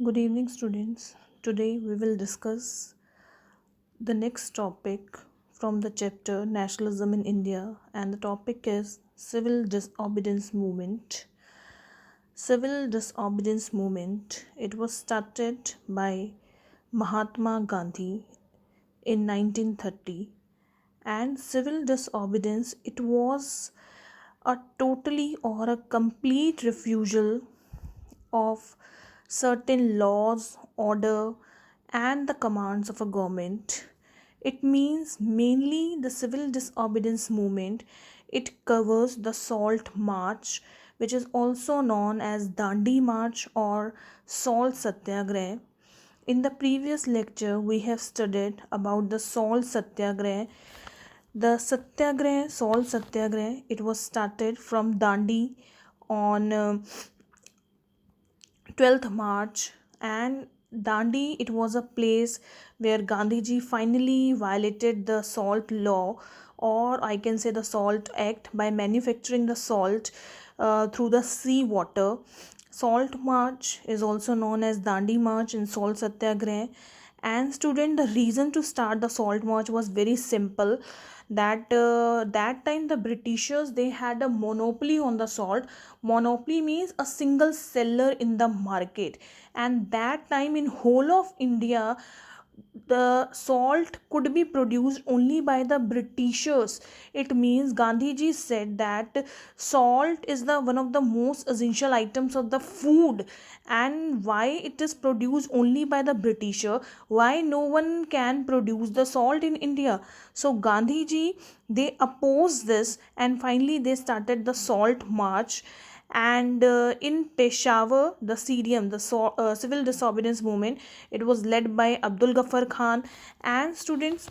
Good evening, students. Today we will discuss the next topic from the chapter Nationalism in India, and the topic is Civil Disobedience Movement. Civil Disobedience Movement. It was started by Mahatma Gandhi in 1930, and civil disobedience it was a totally or a complete refusal of certain laws, order, and the commands of a government. It means mainly the civil disobedience movement. It covers the Salt March, which is also known as Dandi March or Salt Satyagrah. In the previous lecture, we have studied about the Salt Satyagrah. The Satyagrah, Salt Satyagrah, it was started from Dandi on 12th March, and Dandi it was a place where Gandhiji finally violated the salt law, or I can say the salt act, by manufacturing the salt through the sea water. Salt March is also known as Dandi March and Salt Satyagrah. And student, the reason to start the Salt March was very simple. That time the Britishers they had a monopoly on the salt. Monopoly means a single seller in the market, and that time in whole of India the salt could be produced only by the Britishers. It means Gandhiji said that salt is the one of the most essential items of the food, and why it is produced only by the Britisher, why no one can produce the salt in India. So Gandhiji they opposed this, and finally they started the Salt March. And in Peshawar, the CDM, the civil disobedience movement, it was led by Abdul Ghaffar Khan. And students,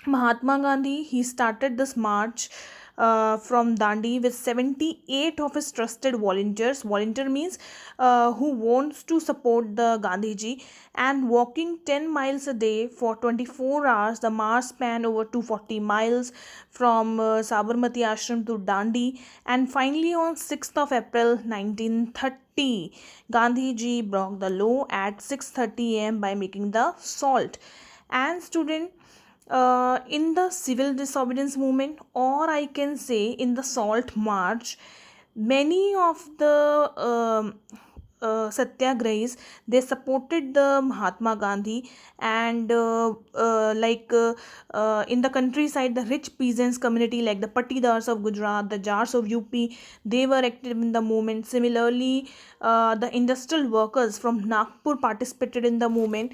Mahatma Gandhi, he started this march from Dandi with 78 of his trusted volunteers. Volunteer means who wants to support the Gandhiji, and walking 10 miles a day for 24 hours. The march span over 240 miles from Sabarmati Ashram to Dandi. And finally, on 6th of April 1930, Gandhiji broke the law at 6:30 a.m. by making the salt. And student, in the civil disobedience movement, or I can say in the Salt March, many of the satyagrahis they supported the Mahatma Gandhi. And in the countryside, the rich peasants community like the Patidars of Gujarat, the Jars of UP, they were active in the movement. Similarly, the industrial workers from Nagpur participated in the movement.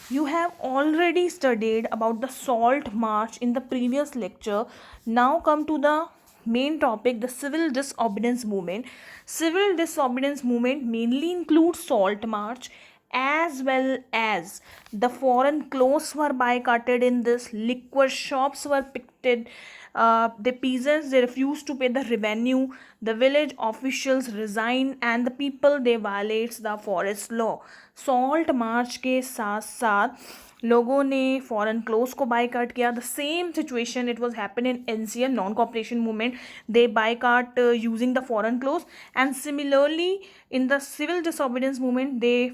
You have already studied about the Salt March in the previous lecture. Now come to the main topic, the civil disobedience movement. Civil disobedience movement mainly includes Salt March, as well as the foreign clothes were boycotted in this, liquor shops were picketed, the peasants they refused to pay the revenue, the village officials resigned, and the people they violates the forest law. Salt march के साथ साथ लोगों ने foreign clothes को boycott किया. The same situation it was happen in NCM, non cooperation movement. They boycott using the foreign clothes. And similarly in the civil disobedience movement, they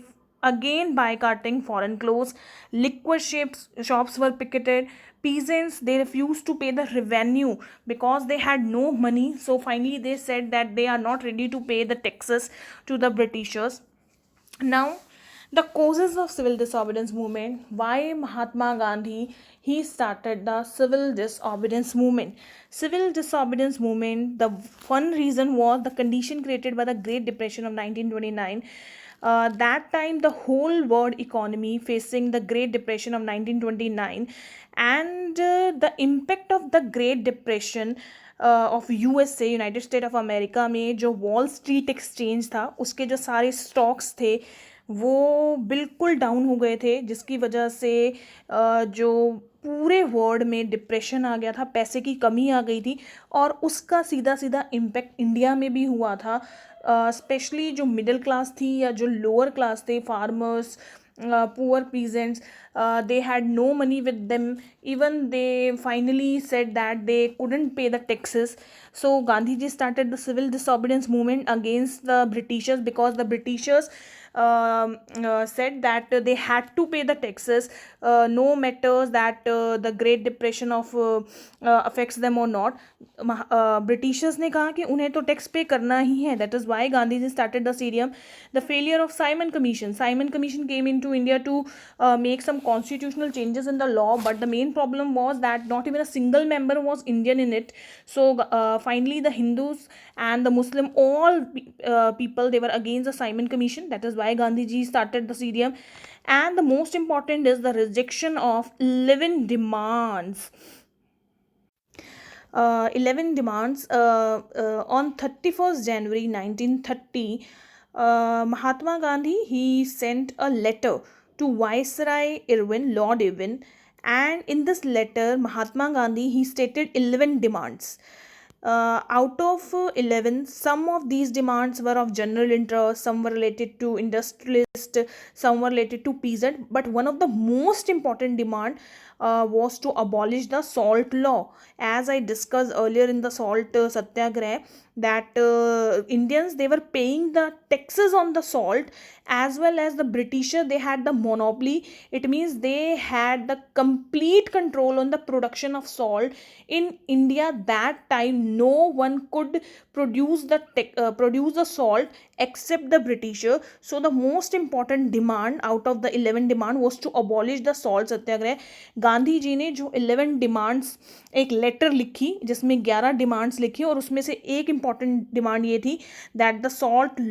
again boycotting foreign clothes, liquor shops were picketed, peasants they refused to pay the revenue because they had no money. So finally they said that they are not ready to pay the taxes to the Britishers. Now, the causes of civil disobedience movement, why Mahatma Gandhi he started the civil disobedience movement. Civil disobedience movement, the one reason was the condition created by the Great Depression of 1929. That time the whole world economy facing the Great Depression of 1929, and the impact of the Great Depression of USA, United state of America में जो wall street exchange था उसके जो सारे stocks थे वो बिल्कुल down हो गए थे, जिसकी वजह से जो पूरे वर्ल्ड में डिप्रेशन आ गया था, पैसे की कमी आ गई थी, और उसका सीधा सीधा इम्पेक्ट इंडिया में भी हुआ था. स्पेशली जो मिडिल क्लास थी या जो लोअर क्लास थे, farmers, poor peasants, they had no money with them. Even they finally said that they couldn't pay the taxes. So Gandhiji started the civil disobedience movement against the Britishers, because the Britishers said that they had to pay the taxes, no matters that the Great Depression of affects them or not. Britishers ने कहा कि उन्हें तो tax पे करना ही है. That is why Gandhiji started the CDM. The failure of Simon Commission. Simon Commission came into India to make some constitutional changes in the law, but the main problem was that not even a single member was Indian in it. So finally the Hindus and the Muslim, all people, they were against the Simon Commission. That is why Gandhiji started the CDM. And the most important is the rejection of 11 demands. 11 demands on 31st January 1930. Mahatma Gandhi, he sent a letter to Viceroy Irwin, Lord Irwin, and in this letter Mahatma Gandhi, he stated 11 demands. Out of 11, some of these demands were of general interest, some were related to industrialist, some were related to peasant, but one of the most important demand was to abolish the salt law. As I discussed earlier in the salt satyagrah, that Indians, they were paying the taxes on the salt, as well as the Britisher, they had the monopoly. It means they had the complete control on the production of salt in India. That time no one could produce the salt except the Britisher. So the most important demand out of the 11 demand was to abolish the salt satyagrah. Gandhi ji ने जो 11 demands एक letter लिखी, जिसमें 11 demands लिखी, और उसमें से एक इम्पॉर्टेंट डिमांड ये थी that the salt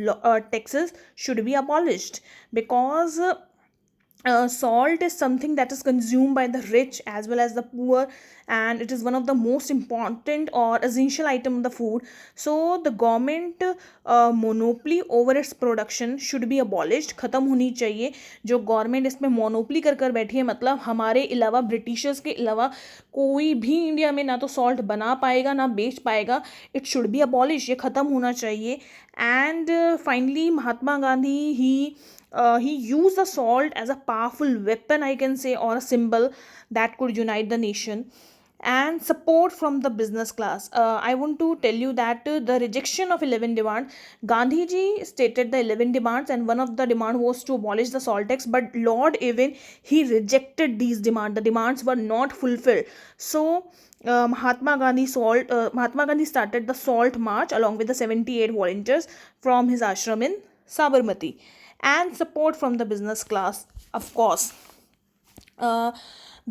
taxes should be abolished, because salt is something that is consumed by the rich as well as the poor, and it is one of the most important or essential item of the food. So the government monopoly over its production should be abolished, खत्म होनी चाहिए. जो government इसमें monopoly कर कर बैठी है, मतलब हमारे अलावा, ब्रिटिशर्स के अलावा कोई भी इंडिया में ना तो सॉल्ट बना पाएगा ना बेच पाएगा. इट शुड बी अबॉलिश, ये ख़त्म होना चाहिए. And finally Mahatma Gandhi he used the salt as a powerful weapon, I can say, or a symbol that could unite the nation. And support from the business class. I want to tell you that the rejection of 11 demands, Gandhi ji stated the 11 demands, and one of the demand was to abolish the salt tax, but Lord Irwin, he rejected these demands. The demands were not fulfilled. So Mahatma Gandhi started the salt march along with the 78 volunteers from his ashram in Sabarmati. And support from the business class, of course.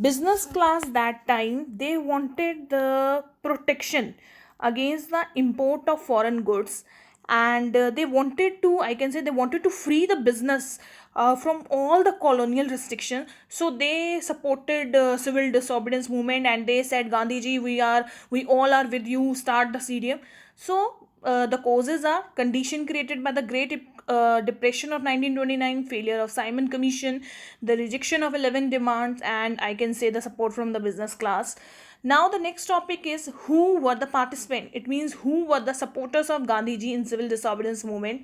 Business class that time, they wanted the protection against the import of foreign goods, and they wanted to, I can say, they wanted to free the business from all the colonial restriction. So they supported civil disobedience movement, and they said, Gandhi ji, we all are with you, start the CDM. So the causes are condition created by the Great Depression of 1929, failure of Simon Commission, the rejection of 11 demands, and I can say the support from the business class. Now the next topic is who were the participants. It means who were the supporters of Gandhiji in civil disobedience movement.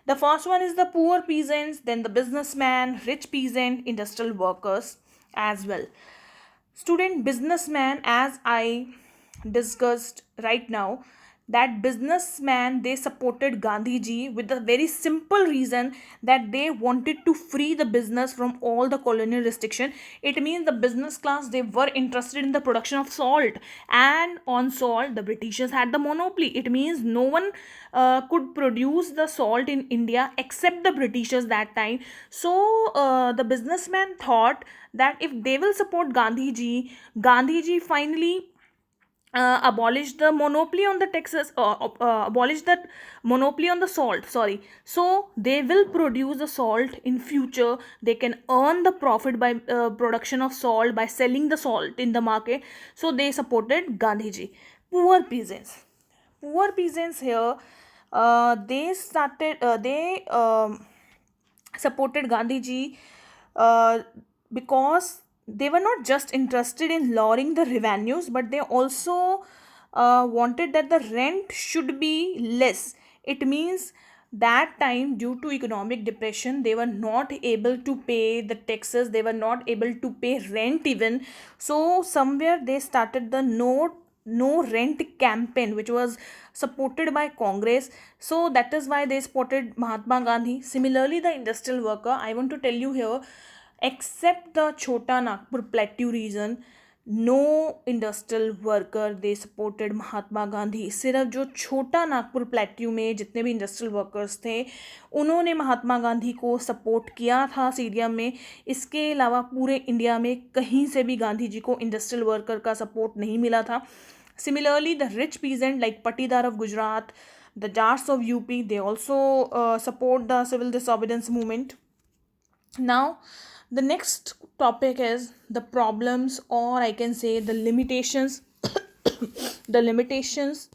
The first one is the poor peasants, then the businessman, rich peasant, industrial workers as well. Student, businessman, as I discussed right now, that businessman, they supported Gandhiji with the very simple reason that they wanted to free the business from all the colonial restriction. It means the business class, they were interested in the production of salt, and on salt the Britishers had the monopoly. It means no one could produce the salt in India except the Britishers that time. So the businessman thought that if they will support Gandhiji finally abolish the monopoly on the taxes, abolish the monopoly on the salt, sorry. So they will produce the salt in future, they can earn the profit by production of salt, by selling the salt in the market. So they supported Gandhiji. Poor peasants here, they supported Gandhiji because they were not just interested in lowering the revenues, but they also wanted that the rent should be less. It means that time, due to economic depression, they were not able to pay the taxes, they were not able to pay rent even. So somewhere they started the no no rent campaign which was supported by Congress. So that is why they supported Mahatma Gandhi. Similarly, the industrial worker, I want to tell you here, except the Chota Nagpur Plateau region, no industrial worker they supported Mahatma Gandhi. सिर्फ जो छोटा Nagpur plateau में जितने भी industrial workers थे उन्होंने महात्मा गांधी को support किया था सीडीएम में. इसके अलावा पूरे इंडिया में कहीं से भी गांधी जी को इंडस्ट्रियल वर्कर का सपोर्ट नहीं मिला था. Similarly the rich peasant like Patidar of Gujarat, the Jats of UP, they also support the civil disobedience movement. Now, the next topic is the problems, or I can say the limitations, the limitations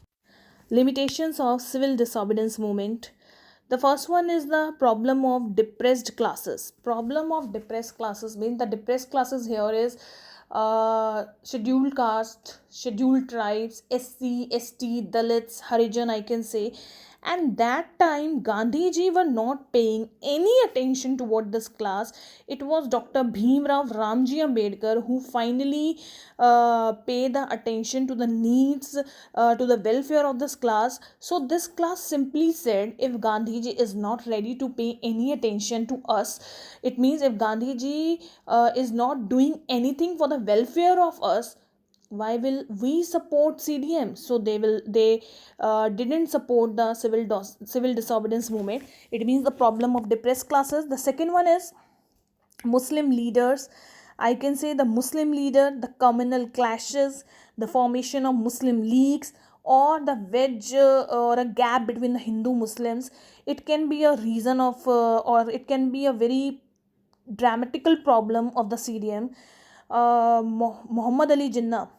of civil disobedience movement. The first one is the problem of depressed classes. Problem of depressed classes means the depressed classes here is scheduled caste, scheduled tribes, SC, ST, Dalits, Harijan, I can say. And that time Gandhiji were not paying any attention toward this class. It was Dr. Bhimrao Ramji Ambedkar who finally paid the attention to the needs, to the welfare of this class. So this class simply said, if Gandhiji is not ready to pay any attention to us, it means if Gandhiji is not doing anything for the welfare of us, why will we support CDM? So they didn't support the civil disobedience movement. It means the problem of depressed classes. The second one is Muslim leaders. I can say the Muslim leader, the communal clashes, the formation of Muslim leagues, or the wedge or a gap between the Hindu Muslims. It can be a reason of, or it can be a very dramatical problem of the CDM. Muhammad Ali Jinnah,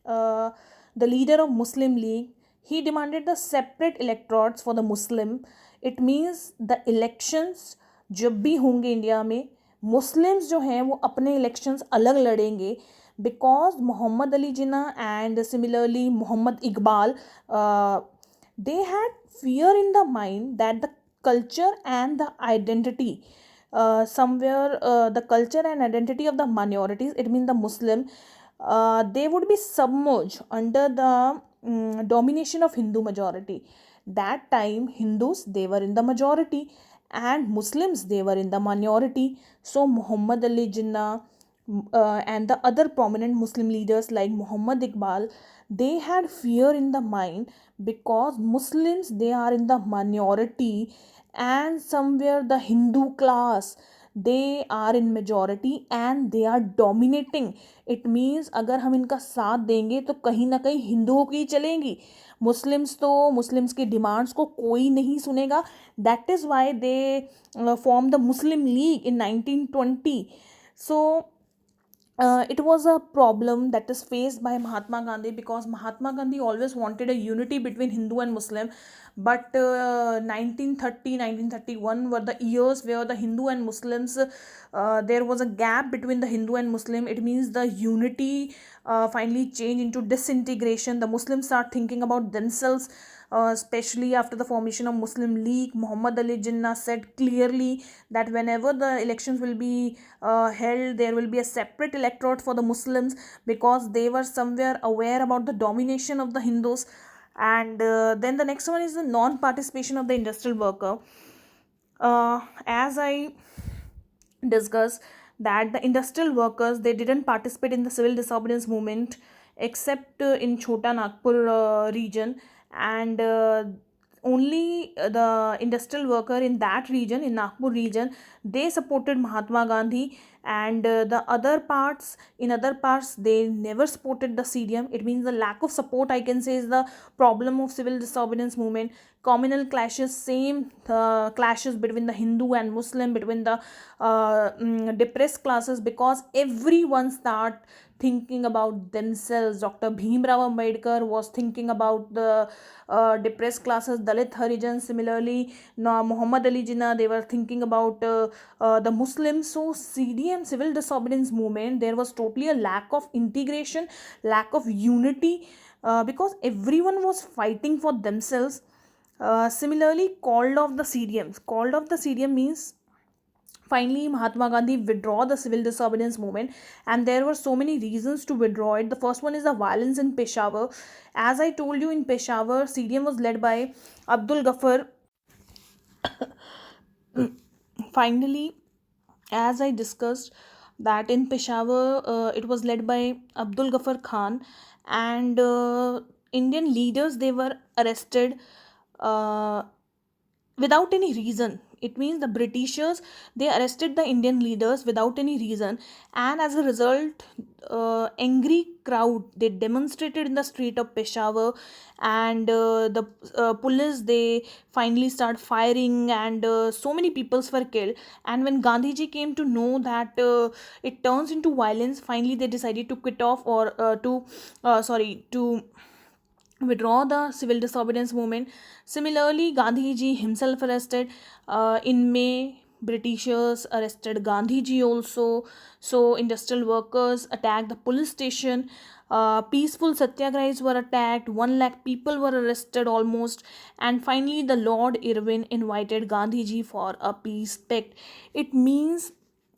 the leader of Muslim League, he demanded the separate electorates for the Muslim. It means the elections जब भी होंगे India में Muslims जो हैं वो अपने elections अलग लड़ेंगे, because Mohammad Ali Jinnah and similarly Mohammad Iqbal, they had fear in the mind that the culture and the identity, somewhere the culture and identity of the minorities, it means the Muslim, they would be submerged under the domination of Hindu majority. That time Hindus, they were in the majority and Muslims, they were in the minority. So Muhammad Ali Jinnah and the other prominent Muslim leaders like Muhammad Iqbal, they had fear in the mind because Muslims, they are in the minority and somewhere the Hindu class, they are in majority and they are dominating. It means अगर हम इनका साथ देंगे तो कहीं ना कहीं हिंदुओं की चलेंगी, मुस्लिम्स तो मुस्लिम्स की डिमांड्स को कोई नहीं सुनेगा. That is why they form the Muslim league in 1920. So it was a problem that is faced by Mahatma Gandhi because Mahatma Gandhi always wanted a unity between Hindu and Muslim. But 1930, 1931 were the years where the Hindu and Muslims, there was a gap between the Hindu and Muslim. It means the unity finally changed into disintegration. The Muslims start thinking about themselves, especially after the formation of Muslim League. Muhammad Ali Jinnah said clearly that whenever the elections will be held, there will be a separate electorate for the Muslims because they were somewhere aware about the domination of the Hindus. And then the next one is the non-participation of the industrial worker. As I discussed, that the industrial workers, they didn't participate in the civil disobedience movement except in Chota Nagpur region, and only the industrial worker in that region, in Nagpur region, they supported Mahatma Gandhi, and the other parts, in other parts, they never supported the CDM. It means the lack of support, I can say, is the problem of civil disobedience movement. Communal clashes, same clashes between the Hindu and Muslim, between the depressed classes, because everyone start thinking about themselves. Dr. Bhimrao Ambedkar was thinking about the depressed classes, Dalit Harijan. Similarly, Muhammad Ali Jinnah, they were thinking about the Muslims. So CDM, civil disobedience movement, there was totally a lack of integration, lack of unity, because everyone was fighting for themselves. Similarly, called off the CDMs. Called off the CDM means, Finally, Mahatma Gandhi withdraw the civil disobedience movement, and there were so many reasons to withdraw it. The first one is the violence in Peshawar. As I told you, in Peshawar, CDM was led by Abdul Ghaffar. Finally, as I discussed, that in Peshawar, it was led by Abdul Ghaffar Khan, and Indian leaders, they were arrested uh, without any reason. It means the Britishers, they arrested the Indian leaders without any reason, and as a result, angry crowd, they demonstrated in the street of Peshawar, and the police, they finally start firing, and so many peoples were killed. And when Gandhiji came to know that it turns into violence, finally they decided to quit off, or to sorry, to withdraw the civil disobedience movement. Similarly, Gandhiji himself arrested. In May, Britishers arrested Gandhiji also. So industrial workers attacked the police station. Peaceful satyagrahis were attacked. 1 lakh people were arrested almost. And finally, the Lord Irwin invited Gandhiji for a peace pact. It means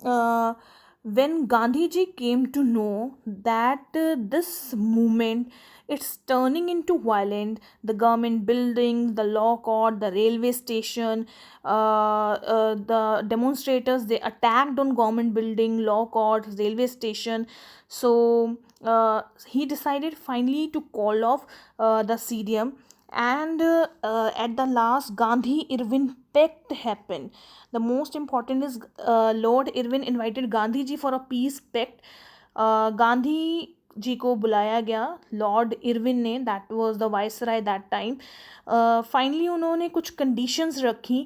when Gandhiji came to know that this movement, it's turning into violent, the government buildings, the law court, the railway station, the demonstrators, they attacked on government building, law court, railway station. So he decided finally to call off the CDM, and at the last, Gandhi Irwin pact happened. The most important is Lord Irwin invited Gandhi ji for a peace pact. Gandhi ji को बुलाया गया Lord Irwin ने, that was the viceroy that time. Finally उन्होंने कुछ conditions रखी,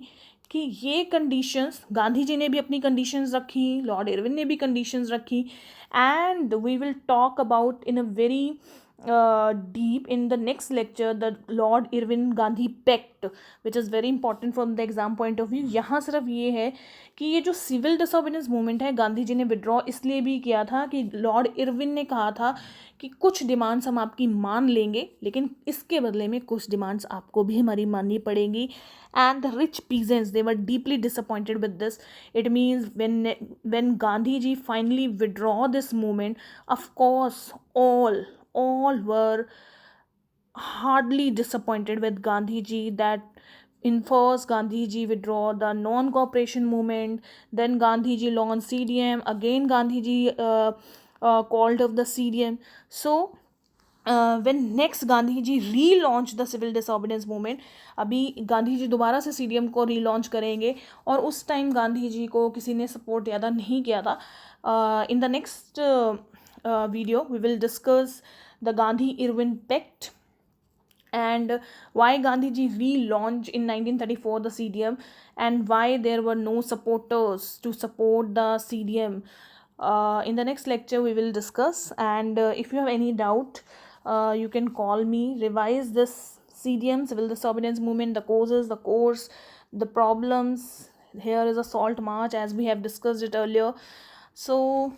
कि ये conditions, Gandhi ji ने भी अपनी कंडीशंस रखी, लॉर्ड इरविन ने भी कंडीशंस रखी, and we will talk about in a very deep in the next lecture the Lord Irwin Gandhi Pact, which is very important from the exam point of view. यहाँ सिर्फ ये है कि ये जो सिविल डिसोबीडियंस मूवमेंट है, गांधी जी ने withdraw इसलिए भी किया था कि लॉर्ड इरविन ने कहा था कि कुछ डिमांड्स हम आपकी मान लेंगे, लेकिन इसके बदले में कुछ डिमांड्स आपको भी हमारी माननी पड़ेंगी. And the rich peasants, they were deeply disappointed with this. It means when Gandhi ji finally withdraw this movement, of course all were hardly disappointed with Gandhi ji, that in first Gandhi ji withdraw the non-cooperation movement, then Gandhi ji launched CDM, again Gandhi ji called of the CDM. So when next Gandhi ji relaunch the civil disobedience movement, अभी गांधी जी दोबारा से CDM को relaunch करेंगे, और उस time Gandhi ji को किसी ने सपोर्ट ज़्यादा नहीं किया था. In the next video we will discuss the Gandhi Irwin pact and why Gandhi ji relaunched in 1934 the CDM, and why there were no supporters to support the CDM. In the next lecture we will discuss, and if you have any doubt, you can call me. Revise this CDM, civil disobedience movement, the causes, the course, the problems. Here is a salt march as we have discussed it earlier. So